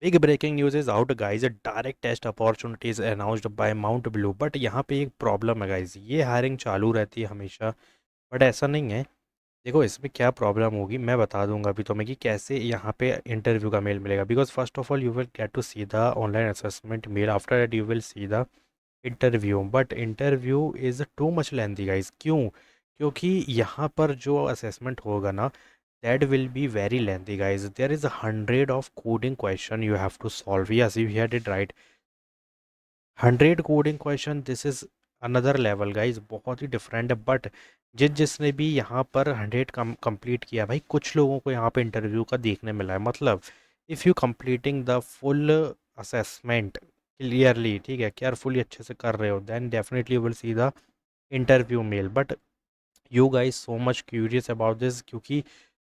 Big breaking news is out guys, direct test opportunities announced by Mount Blue. But यहाँ पे एक problem है guys, ये hiring चालू रहती है हमेशा, बट ऐसा नहीं है। देखो इसमें क्या प्रॉब्लम होगी मैं बता दूंगा अभी तुम्हें कि कैसे यहाँ पे इंटरव्यू का मेल मिलेगा। Because first of all you will get to see the online assessment mail, after that you will see the interview. But interview is too much lengthy guys. क्यों? क्योंकि यहाँ पर जो असेसमेंट होगा ना, that will be very lengthy guys. There is 100 of coding question you have to solve. Yes, you had it right. 100 coding question, this is another level guys, बहुत ही different है। But जिसने भी यहाँ पर 100 कंप्लीट किया भाई, कुछ लोगों को यहाँ पे इंटरव्यू का देखने मिला है। मतलब if you completing the full assessment clearly, ठीक है, केयरफुली अच्छे से कर रहे हो, then definitely you will see the interview mail. But you guys so much curious about this, क्योंकि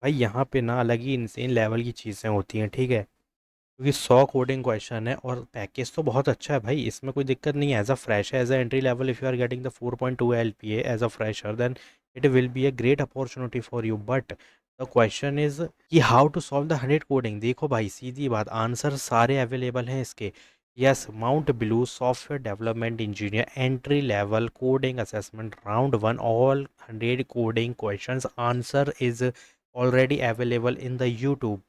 भाई यहाँ पे ना अलग ही इंसेन लेवल की चीज़ें होती हैं, ठीक है। क्योंकि 100 कोडिंग क्वेश्चन है और पैकेज तो बहुत अच्छा है भाई, इसमें कोई दिक्कत नहीं है। As a fresher, as a entry level, if you are getting the 4.2 LPA as a fresher, then it will be a great opportunity for you. But the question is कि how to solve the 100 coding. देखो भाई सीधी बात, answer सारे available हैं इसके। Yes, Mount Blue software development engineer entry level coding assessment round one, all 100 coding questions answer is already available in the YouTube.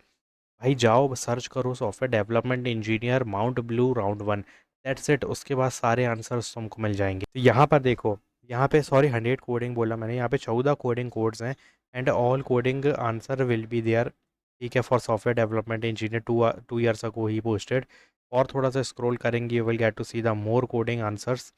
भाई जाओ सर्च करो software development engineer mount blue round one, that's it. उसके बाद सारे answers तुमको मिल जाएंगे। तो यहाँ पर देखो, यहाँ पे सॉरी 100 कोडिंग बोला मैंने, यहाँ पे 14 कोडिंग कोड्स हैं and all coding answer will be there, ठीक है, for software development engineer 2 years ago ही पोस्टेड। और थोड़ा सा स्क्रॉल करेंगे you will get to see the more coding answers.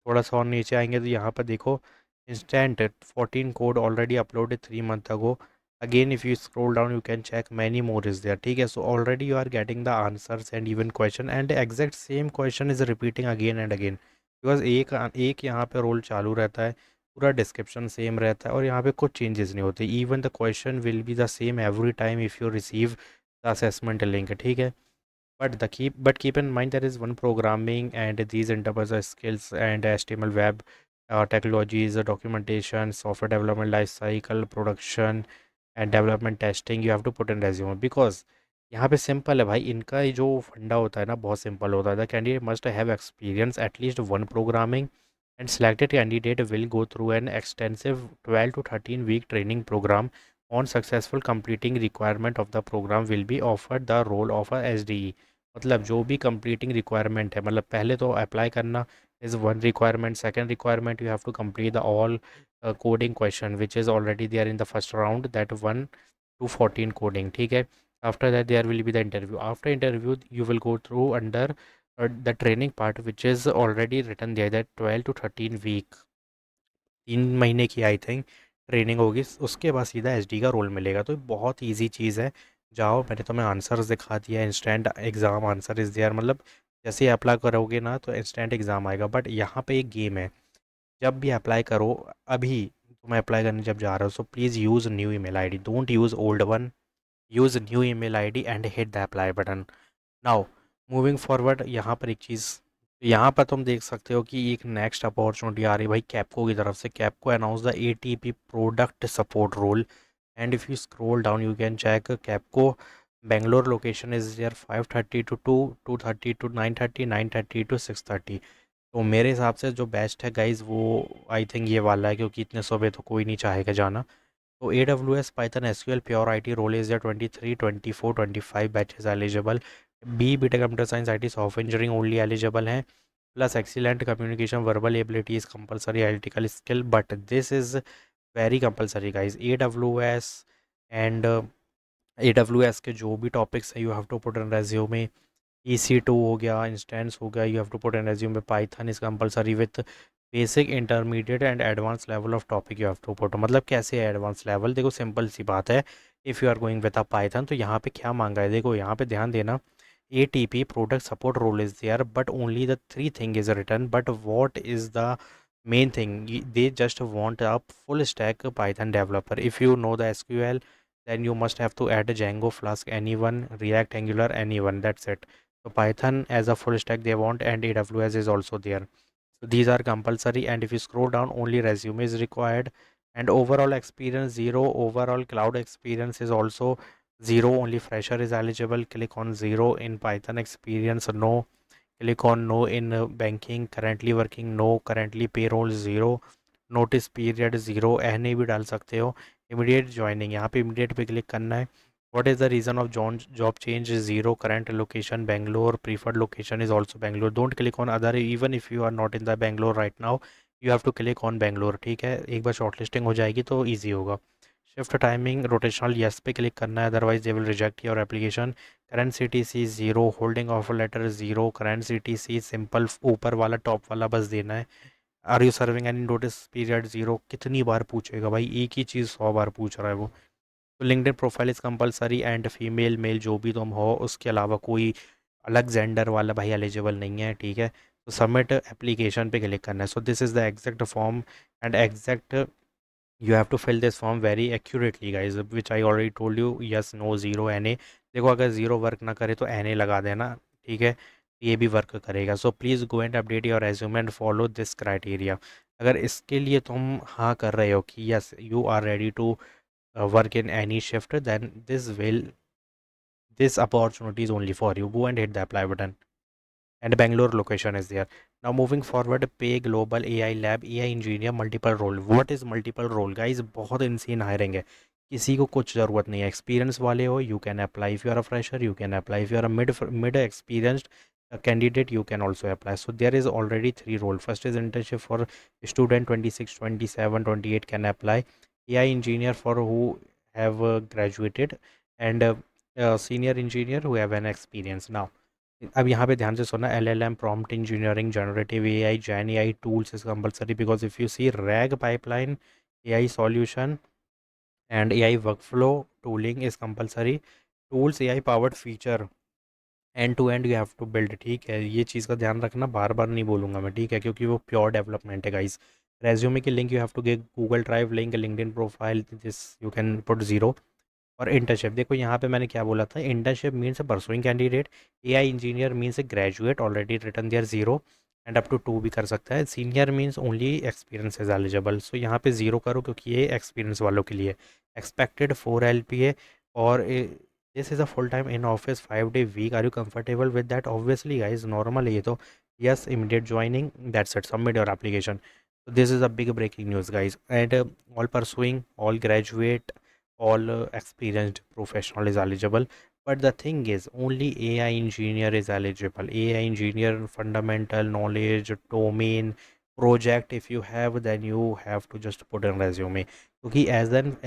थोड़ा सा और नीचे आएंगे तो यहाँ पर देखो, instant 14 code already uploaded 3 month ago. again if you scroll down you can check many more is there, ठीक है। so already you are getting the answers and even question and the exact same question is repeating again and again, because एक यहाँ पे role चालू रहता है, पूरा description same रहता है और यहाँ पे कुछ चेंजेस नहीं होते। Even the question will be the same every time if you receive the assessment link, ठीक है। But keep in mind there is one programming and these enterprise skills and HTML web technologies, documentation, software development life cycle, production and development testing you have to put in resume. Because यहाँ पे simple है भाई, इनका ये जो फंडा होता है ना बहुत सिंपल होता है। The candidate must have experience at least one programming and selected candidate will go through an extensive 12 to 13 week training program. On successful completing requirement of the program will be offered the role of a SDE। मतलब जो भी completing requirement है, मतलब पहले तो apply करना is one requirement, second requirement you have to complete the all coding question which is already there in the first round, that 1 to 14 coding, ठीक है। after that there will be the interview, after interview you will go through under the training part which is already written there, that 12 to 13 week, 3 महीने की I think training होगी। उसके बाद सीधा SD का role मिलेगा। तो बहुत ईजी चीज़ है। जाओ, मैंने तुम्हें आंसर्स दिखा दिया, instant exam answer is there. मतलब जैसे ही अप्लाई करोगे ना तो इंस्टेंट एग्ज़ाम आएगा। बट यहाँ पे एक गेम है, जब भी अप्लाई करो, अभी तुम्हें अप्लाई करने जब जा रहे हो, so please use new email ID, don't use old one, use new email ID and hit the apply button. Now moving forward, यहाँ पर एक चीज़, यहाँ पर तुम देख सकते हो कि एक नेक्स्ट अपॉर्चुनिटी आ रही है भाई कैपको की तरफ से। Capco announce the ATP product support role and if you scroll down you can check Capco Bangalore location is there 5:30 to 2, 2:30 to 9:30, 9:30 to 6:30। तो मेरे हिसाब से जो बेस्ट है गाइज वो आई थिंक ये वाला है, क्योंकि इतने सुबह तो कोई नहीं चाहेगा जाना। तो AWS Python SQL Pure IT role is there 23, 24, 25 batches eligible। B.Tech Computer Science IT Software Engineering only eligible हैं। Plus excellent communication verbal ability is compulsory analytical skill, but this is very compulsory guys. AWS and AWS के जो भी topics हैं you have to put in resume. EC2 हो गया, instance हो गया, you have to put in resume. Python is compulsory with basic intermediate and advance level of topic you have to put. मतलब कैसे है एडवांस लेवल? देखो simple सी बात है, if you are going with a Python तो यहाँ पे क्या मांगा है, देखो यहाँ पे ध्यान देना। ATP product support role is there, but only the three thing is written. But what is the main thing? They just want a full stack Python developer. If you know the SQL, then you must have to add Django, Flask, anyone, React, Angular, anyone. That's it. So Python as a full stack they want, and AWS is also there. So these are compulsory, and if you scroll down, only resume is required, and overall experience zero. Overall cloud experience is also 0 only fresher is eligible, click on 0. In Python experience, no, click on no. In banking currently working, no. Currently payroll, 0. Notice period 0, N भी डाल सकते हो. Immediate joining, यहाँ पे immediate पे click करना है. What is the reason of job change, 0. Current location Bangalore, preferred location is also Bangalore. Don't click on other, even if you are not in the Bangalore right now, you have to click on Bangalore. ठीक है, एक बार short listing हो जाएगी तो easy होगा. Shift timing rotational, yes पे click करना है, otherwise they will reject your application. Current C T C 0, holding offer letter 0. Current C T C simple ऊपर वाला टॉप वाला बस देना है. Are you serving any notice period, 0. कितनी बार पूछेगा भाई, एक ही चीज़ 100 बार पूछ रहा है वो. तो LinkedIn profile is compulsory and female male जो भी तुम हो, उसके अलावा कोई अलग जेंडर वाला भाई एलिजिबल नहीं है. ठीक है, तो सबमिट एप्लीकेशन पे क्लिक करना है. So this is the exact form and exact you have to fill this form very accurately guys, which I already told you. yes, no, 0, na. देखो अगर 0 वर्क ना करे तो na लगा देना. ठीक है, ये भी वर्क करेगा. So please go and update your resume and follow this criteria. अगर इसके लिए तुम हाँ कर रहे हो कि yes you are ready to work in any shift, then this opportunity is only for you. Go and hit the apply button. And Bangalore location is there. Now moving forward, pay global AI lab AI engineer multiple role. What is multiple role guys? बहुत insane hiring है, किसी को कुछ ज़रूरत नहीं है. Experience वाले हो you can apply, if you are a fresher you can apply, if you are a mid experienced candidate you can also apply. So there is already 3 role. First is internship for student 26, 27, 28 can apply. AI engineer for who have graduated, and senior engineer who have an experience. Now अब यहाँ पे ध्यान से सुनना, LLM, prompt engineering, generative AI, gen AI tools is compulsory. Because if you see RAG pipeline, AI solution and AI workflow tooling is compulsory. Tools AI powered feature end to end you have to build. ठीक है, ये चीज़ का ध्यान रखना, बार बार नहीं बोलूँगा मैं. ठीक है, क्योंकि वो प्योर डेवलपमेंट है गाइस. रेज्यूमे की link you have to get, Google drive link, LinkedIn profile, this you can put 0. और इंटर्नशिप देखो यहाँ पे मैंने क्या बोला था, internship means a pursuing candidate. AI engineer means a graduate already return there 0 and up to 2 भी कर सकता है. Senior means only experience is eligible. So यहाँ पे 0 करो क्योंकि ये एक्सपीरियंस वालों के लिए. एक्सपेक्टेड 4 LPA और this is a full time in office 5 day week. Are you comfortable with that? Obviously guys normal है ये तो. Yes, immediate joining, that's it, submit your application. So this is a big breaking news guys. And all pursuing, all graduate, all experienced professional is eligible. But the thing is only AI engineer is eligible. AI engineer fundamental knowledge, domain, project if you have, then you have to just put in resume. क्योंकि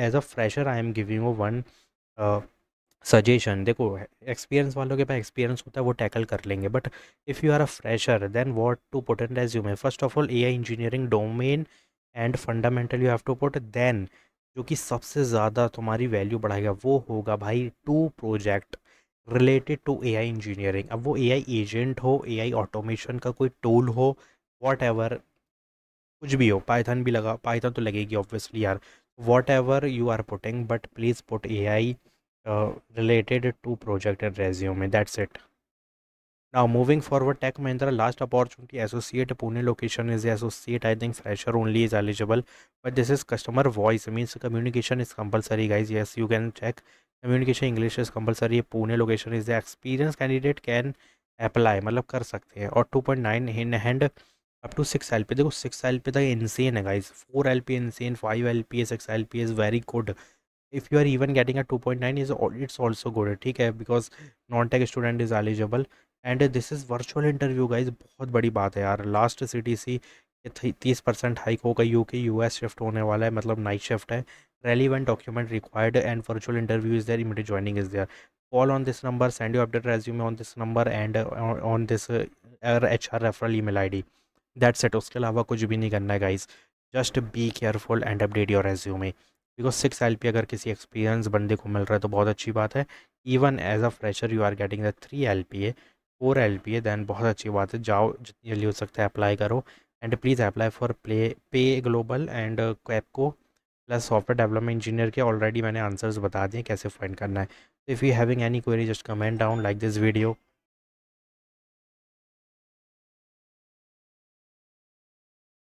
as a fresher I am giving you one uh, suggestion. देखो experience वालों के पास experience होता है, वो tackle कर लेंगे. But if you are a fresher then what to put in resume? First of all AI engineering domain and fundamental you have to put. Then जो कि सबसे ज़्यादा तुम्हारी वैल्यू बढ़ाएगा वो होगा भाई 2 project related to AI engineering. अब वो AI एजेंट हो, AI ऑटोमेशन का कोई टूल हो, वॉट एवर, कुछ भी हो. पाइथन भी लगा, पाइथन तो लगेगी ऑब्वियसली यार. Whatever you are putting, but please put AI related to project and resume. That's it. Now moving forward, Tech Mahindra last opportunity associate Pune location is the associate. I think fresher only is eligible, but this is customer voice means communication is compulsory guys. Yes, you can check communication English is compulsory. Pune location is the experienced candidate can apply, मतलब कर सकते हैं. और 2.9 in hand up to 6 LP. देखो 6 LP तक insane है guys. 4 LP insane, 5 LP, 6 LP is very good. If you are even getting a 2.9 is it's also good. ठीक है, because non tech student is eligible. And this is virtual interview guys. बहुत बड़ी बात है यार. Last CTC 30% hike होगा. UK US shift होने वाला है, मतलब नाइट शिफ्ट है. Relevant document required and virtual interview is there, immediate joining is there. Call on this number, send you update resume on this number and on this HR referral email ID. That's it. उसके अलावा कुछ भी नहीं करना है guys. Just be careful and update your resume. Because 6 LP अगर किसी experience बंदे को मिल रहा है तो बहुत अच्छी बात है. Even as a fresher you are getting the 3 LPA, 4 LPA, than बहुत अच्छी बात है. जाओ जितनी जल्दी हो सकता है अप्लाई करो. And please apply for pay global and क्वेपको प्लस सॉफ्टवेयर डेवलपमेंट इंजीनियर के. ऑलरेडी मैंने आंसर्स बता दिए कैसे फाइंड करना है. If you having any query just comment down like this video.